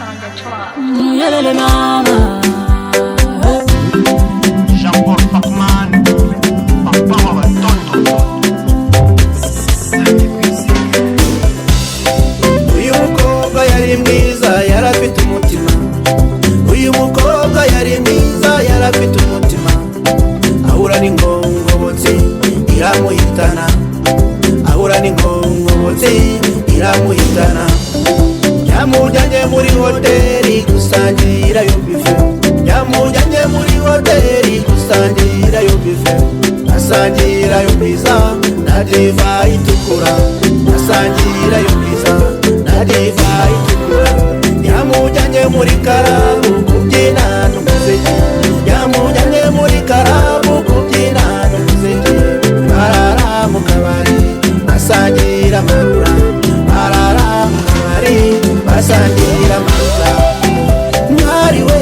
on the track. Jean-Paul Fakman, Papa wa Tonto. Uyu mukobwa yari mwiza yarafite umutima. Uyu mukobwa yari mwiza yarafite umutima. Ahura n'ingongobotsi iramuhitana. Ahura n'ingongobotsi iramuhitana. Yamujyanye muri hoteli gusangira yo bife. Yamujyanye muri hoteli gusangira yo bife. Asangira yo pizza na divayi itukura. Asangira yo pizza na divayi itukura. Yamujyanye muri karabu kubyina n'umuziki. Yamujyanye muri karabu kubyina n'umuziki. Barara mu kabari basangira amarura. Barara mu kabari basangira amarura. Mwari we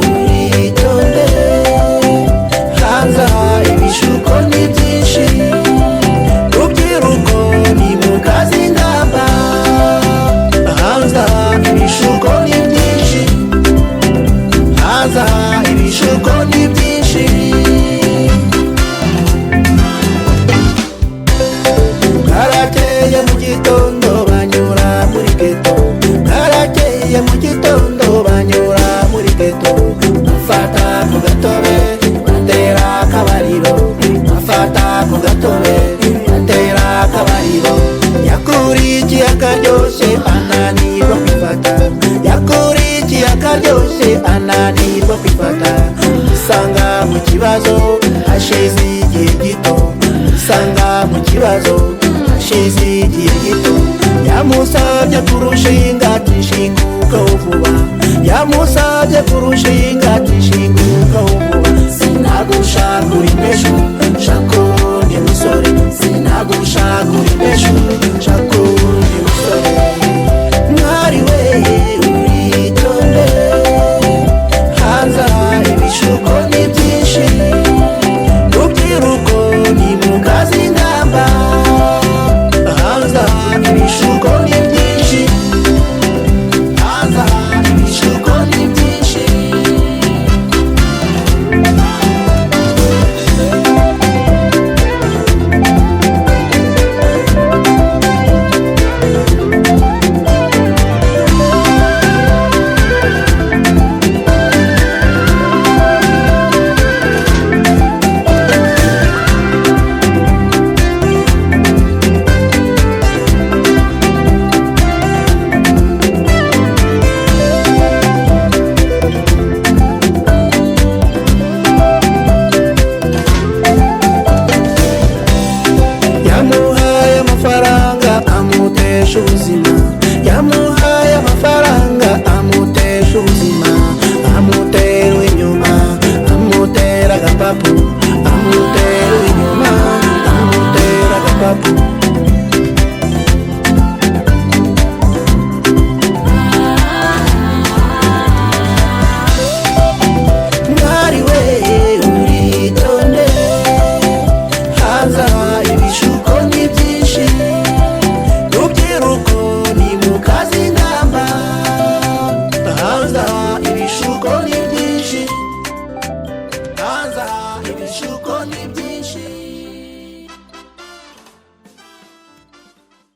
uritonde, hanze ibishuko ni byinshi. Rubyiruko ni mu kazi ingamba. Hanze ibishuko ni byinshi. Hanze ibishuko ni byinshi. Karakeye mu gitondo banyura muri geto. Karakeye mu gitondo banyura muri geto. Bafata ku gatobe batera akabariro. Bafata ku gatobe batera akabariro. Yakurikiye akaryoshye ananirwa kwifata. Yakurikiye akaryoshye ananirwa kwifata. Isanga mu kibazo hashize igihe gito. Isanga mu kibazo hashize igihe gito. Yamusabye kurushinga tishinguka vuba. Yamusabye kurushinga tishinguka vuba. Sinagushaka uri peshu shako ni musore. Sinagushaka uri peshu shako ni musore. Mwari we uritonde, hanze ibishuko ni byinshi. Rubyiruko ni mu kazi ingamba. Hanze ibishuko ni byinshi. Hanze ibishuko ni byinshi. Yamuhaye amafaranga amutesha ubuzima.